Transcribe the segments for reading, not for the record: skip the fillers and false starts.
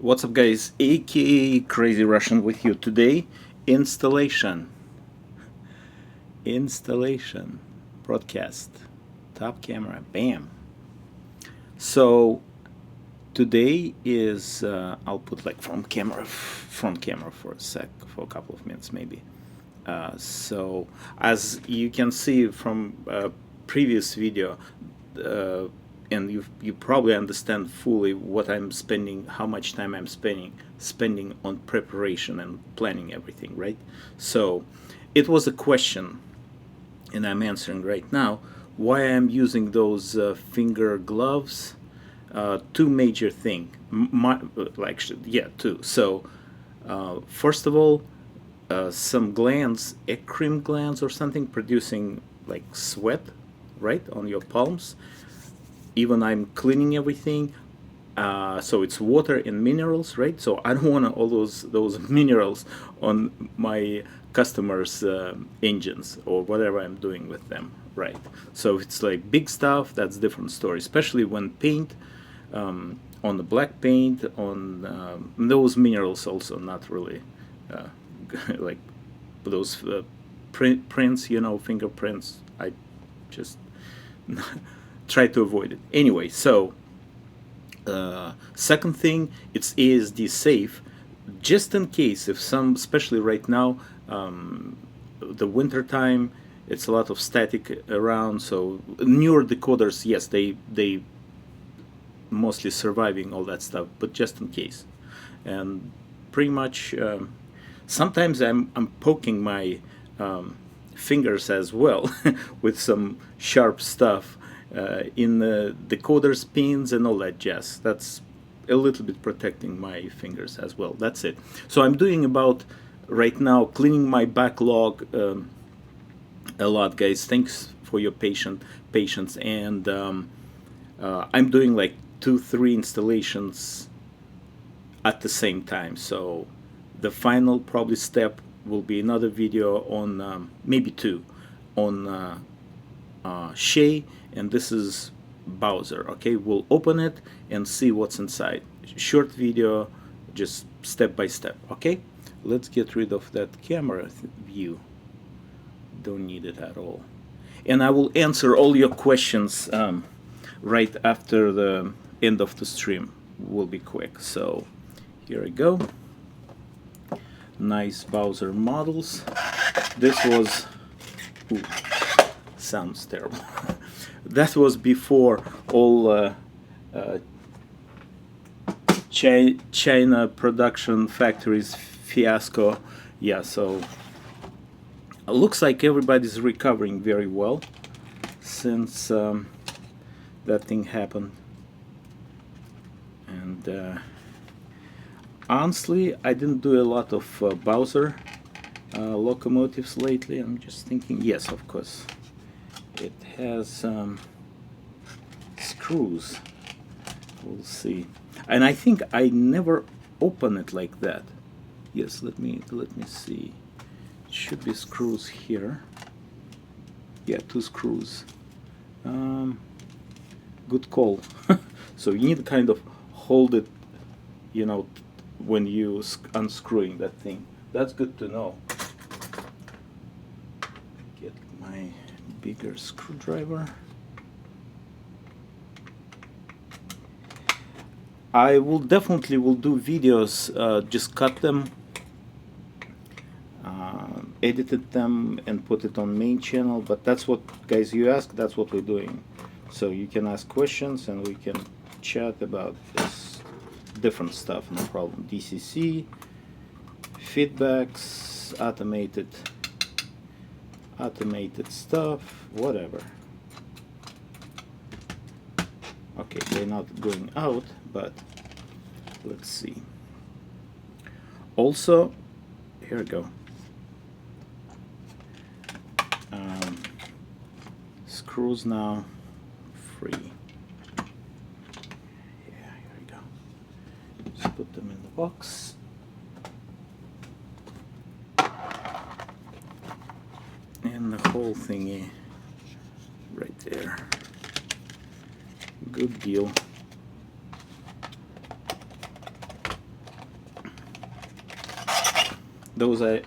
What's up, guys? aka Crazy Russian with you today. Installation broadcast, top camera, bam. So today is I'll put like front camera for a couple of minutes maybe. So as you can see from previous video, uh, and you probably understand fully what I'm spending, how much time I'm spending on preparation and planning everything, right? So it was a question, and I'm answering right now why I'm using those finger gloves. Two major thing, two. So first of all, some glands, eccrine glands or something, producing like sweat, right, on your palms. Even I'm cleaning everything, so it's water and minerals, right? So I don't want all those minerals on my customers' engines or whatever I'm doing with them, right? So if it's like big stuff, that's a different story. Especially when paint, on the black paint, on those minerals also not really uh, like those prints, fingerprints. I just try to avoid it. Anyway, so second thing, it's ASD safe, just in case if some, especially right now, the winter time, it's a lot of static around. So newer decoders, yes, they mostly surviving all that stuff, but just in case. And pretty much, sometimes I'm poking my fingers as well with some sharp stuff in the decoders, pins, and all that jazz. That's a little bit protecting my fingers as well. That's it. So I'm doing about right now cleaning my backlog a lot, guys. Thanks for your patience, and I'm doing like 2-3 installations at the same time. So the final probably step will be another video on maybe two on Shay, and this is Bowser. Okay, we'll open it and see what's inside. Short video, just step by step. Okay, let's get rid of that camera view. Don't need it at all. And I will answer all your questions right after the end of the stream. Will be quick. So here I go. Nice Bowser models. This was, ooh, sounds terrible. That was before all China production factories fiasco. Yeah, so it looks like everybody's recovering very well since that thing happened. And honestly, I didn't do a lot of Bowser locomotives lately. I'm just thinking, yes, of course. It has screws. We'll see. And I think I never open it like that. Yes, let me see. It should be screws here. Yeah, 2 screws. Good call. So you need to kind of hold it, when you unscrewing that thing. That's good to know. Get my bigger screwdriver. I will definitely do videos, just cut them, edited them, and put it on main channel. But that's what, guys, you ask, that's what we're doing. So you can ask questions and we can chat about this different stuff, no problem. DCC, feedbacks, automated stuff, whatever. Okay, they're not going out, but let's see. Also, here we go. Screws now free. Yeah, here we go. Just put them in the box. And the whole thingy right there. Good deal. those I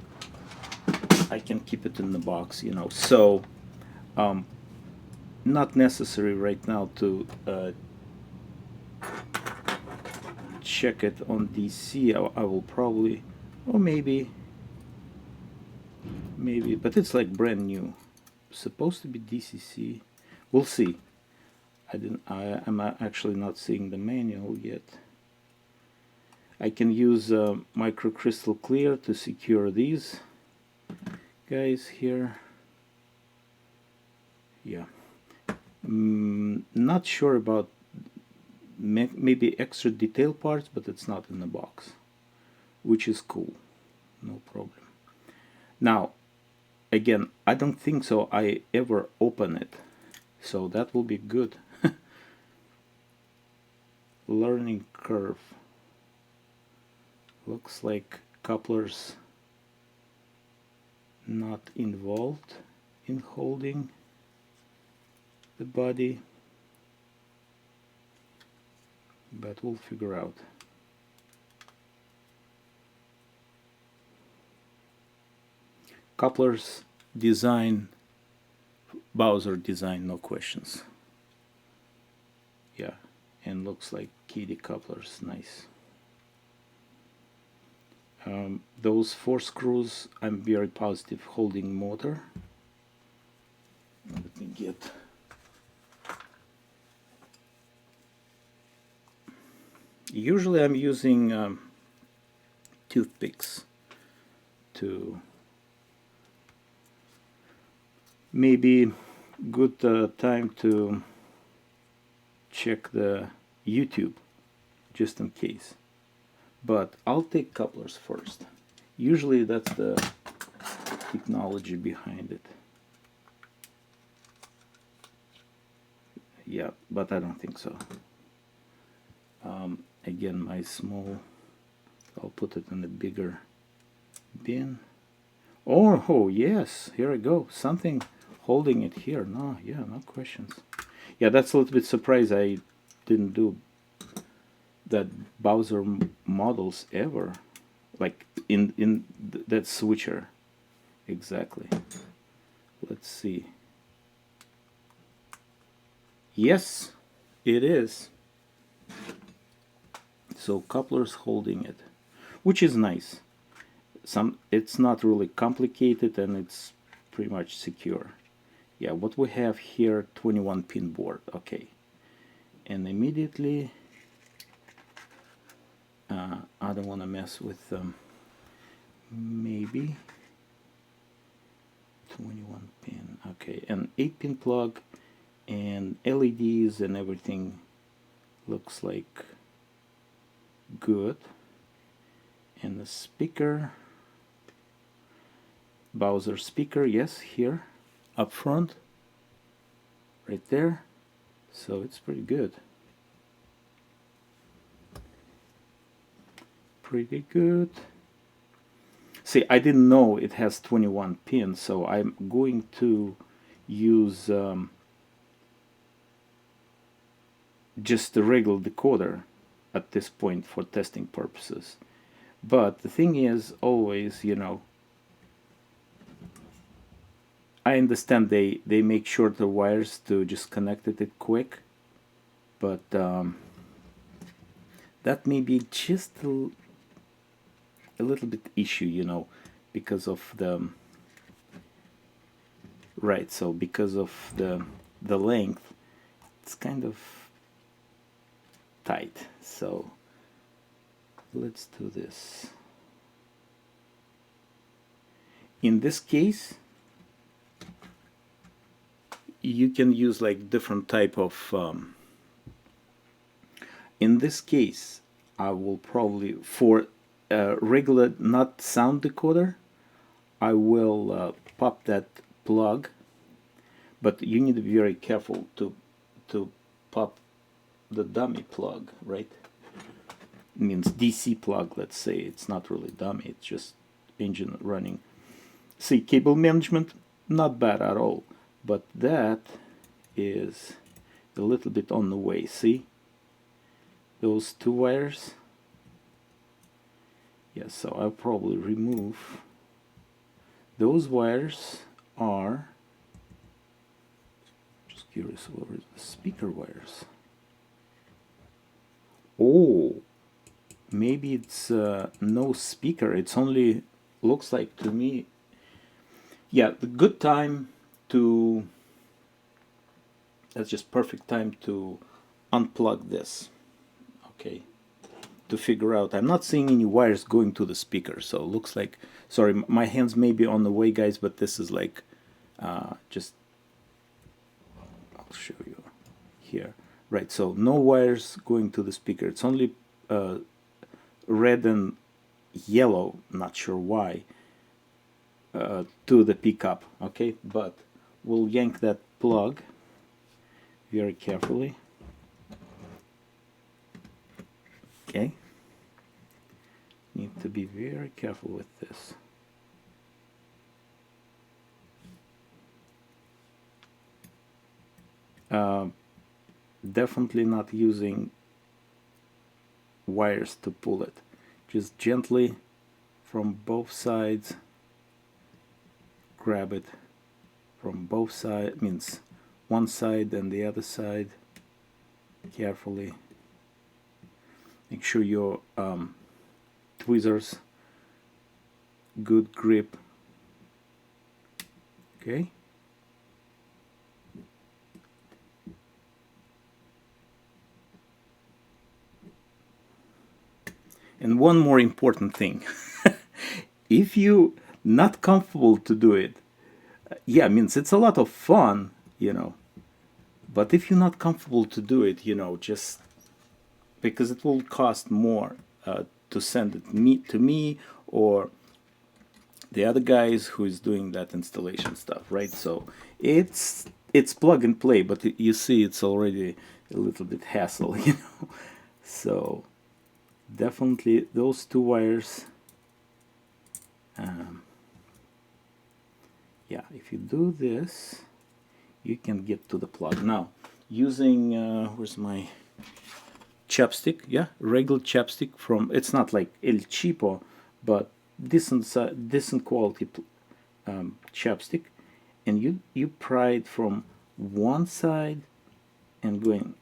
can keep it in the box, you know. So not necessary right now to check it on DC. I will probably, or maybe, but it's like brand new. Supposed to be DCC. We'll see. I'm actually not seeing the manual yet. I can use microcrystal clear to secure these guys here. Yeah. Not sure about maybe extra detail parts, but it's not in the box, which is cool. No problem. Now, again, I don't think so I ever open it, so that will be good. Learning curve. Looks like couplers not involved in holding the body, but we'll figure out. Couplers design, Bowser design, no questions. Yeah, and looks like kiddie couplers, nice. Those 4 screws, I'm very positive holding motor. Let me get. Usually I'm using toothpicks to maybe good time to check the YouTube just in case. But I'll take couplers first. Usually that's the technology behind it. Yeah, but I don't think so. Again, my small, I'll put it in a bigger bin. Oh, yes, here I go. Something holding it here. No, yeah, no questions. Yeah, that's a little bit surprised I didn't do that Bowser models ever, like in that switcher. Exactly. Let's see. Yes, it is. So couplers holding it, which is nice. It's not really complicated and it's pretty much secure. Yeah, what we have here, 21 pin board. Okay, and immediately I don't want to mess with maybe 21 pin. Okay, an 8 pin plug and LEDs and everything looks like good. And the speaker, Bowser speaker, yes, here up front, right there. So it's pretty good. Pretty good. See, I didn't know it has 21 pins, so I'm going to use just the regular decoder at this point for testing purposes. But the thing is, always, you know, I understand they make shorter wires to just connect it quick, but that may be just a little bit issue, you know, because of the right. So because of the length, it's kind of tight. So let's do this. In this case, you can use like different type of in this case I will probably, for a regular not sound decoder, I will pop that plug, but you need to be very careful to pop the dummy plug, right? It means DC plug, let's say. It's not really dummy, it's just engine running. See, cable management, not bad at all. But that is a little bit on the way. See those 2 wires? Yes, so I'll probably remove those wires. Are just curious, what are the speaker wires? Oh, maybe it's no speaker. It's only, looks like to me. Yeah, the good time to, that's just perfect time to unplug this. Okay, to figure out. I'm not seeing any wires going to the speaker, so it looks like, sorry, my hands may be on the way, guys, but this is like just, I'll show you here. Right, so no wires going to the speaker. It's only red and yellow, not sure why, to the pickup. Okay, but we'll yank that plug very carefully. Okay, need to be very careful with this. Definitely not using wires to pull it. Just gently from both sides, grab it from both sides, means one side and the other side, carefully. Make sure your tweezers good grip. Okay. And one more important thing. If you not comfortable to do it, yeah, means it's a lot of fun, you know. But if you're not comfortable to do it, you know, just because it will cost more to send it to me or the other guys who is doing that installation stuff, right? So it's plug and play, but you see it's already a little bit hassle, you know. So definitely those two wires. Yeah, if you do this, you can get to the plug. Now, using where's my chapstick? Yeah, regular chapstick from, it's not like El Cheapo, but decent quality chapstick, and you pry it from one side and going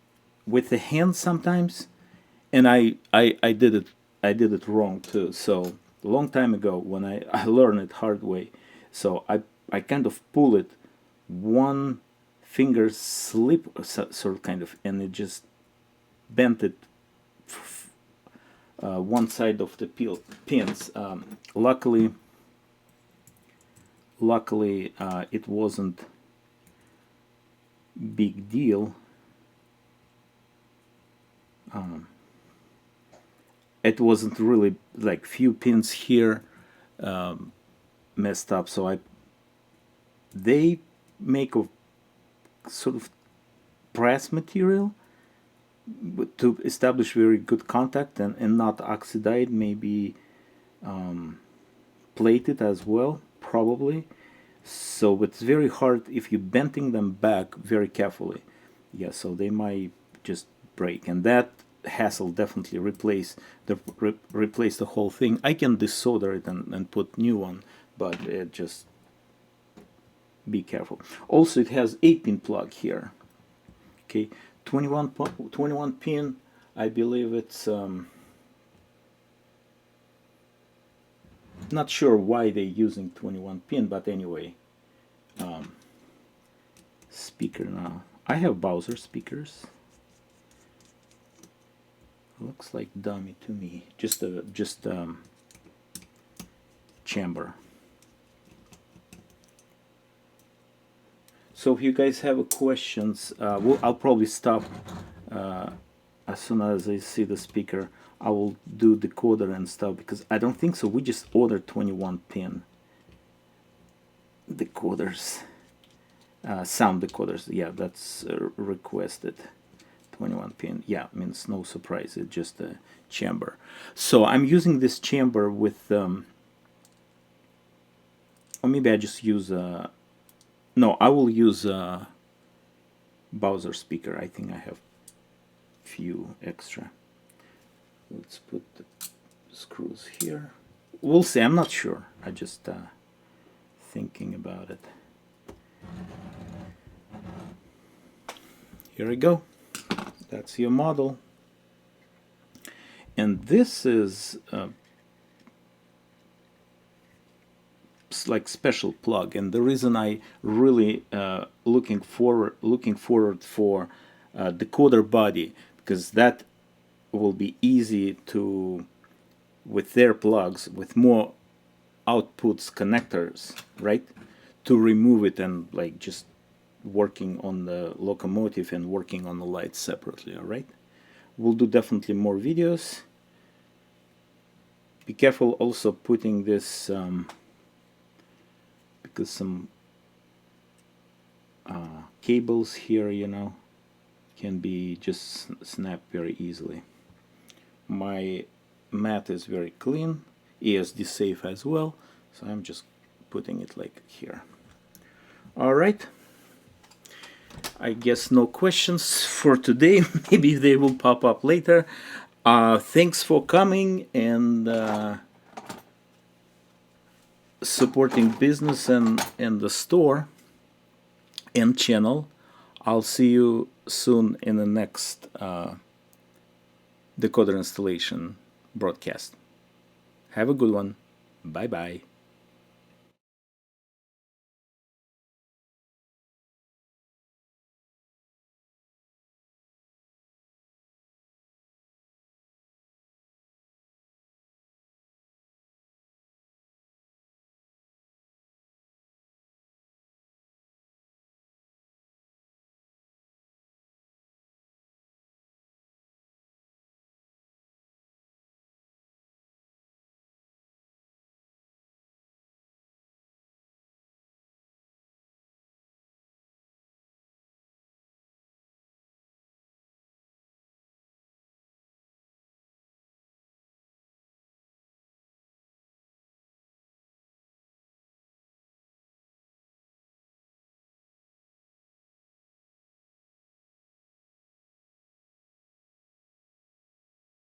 with the hand sometimes, and I did it wrong too. So a long time ago when I learned it hard way, so I kind of pull it, one finger slip sort of kind of, and it just bent it one side of the pins. Luckily it wasn't big deal. It wasn't really like few pins here messed up, so they make a sort of brass material to establish very good contact and not oxidized, maybe plated as well, probably. So it's very hard if you're bending them back very carefully. Yeah, so they might just break, and that hassle definitely replace the whole thing. I can desolder it and put new one, but it just be careful. Also, it has 8-pin plug here. Okay, 21 pin. I believe it's not sure why they're using 21 pin, but anyway. Speaker now. I have Bowser speakers. Looks like dummy to me. Just chamber. So if you guys have questions, I'll probably stop as soon as I see the speaker. I will do decoder and stuff, because I don't think so. We just ordered 21 pin decoders, sound decoders. Yeah, that's requested. 21 pin. Yeah, means no surprise. It's just a chamber. So I'm using this chamber with, or maybe I just use no, I will use a Bowser speaker. I think I have few extra. Let's put the screws here. we'll see. I'm not sure. I just thinking about it. Here we go. That's your model. And this is like special plug. And the reason I really looking forward for decoder body, because that will be easy to, with their plugs, with more outputs connectors, right, to remove it and like just working on the locomotive and working on the lights separately. All right, we'll do definitely more videos. Be careful also putting this because some cables here, you know, can be just snapped very easily. My mat is very clean, ESD safe as well, so I'm just putting it like here. All right, I guess no questions for today. Maybe they will pop up later. Thanks for coming and supporting business and the store and channel. I'll see you soon in the next decoder installation broadcast. Have a good one. Bye bye.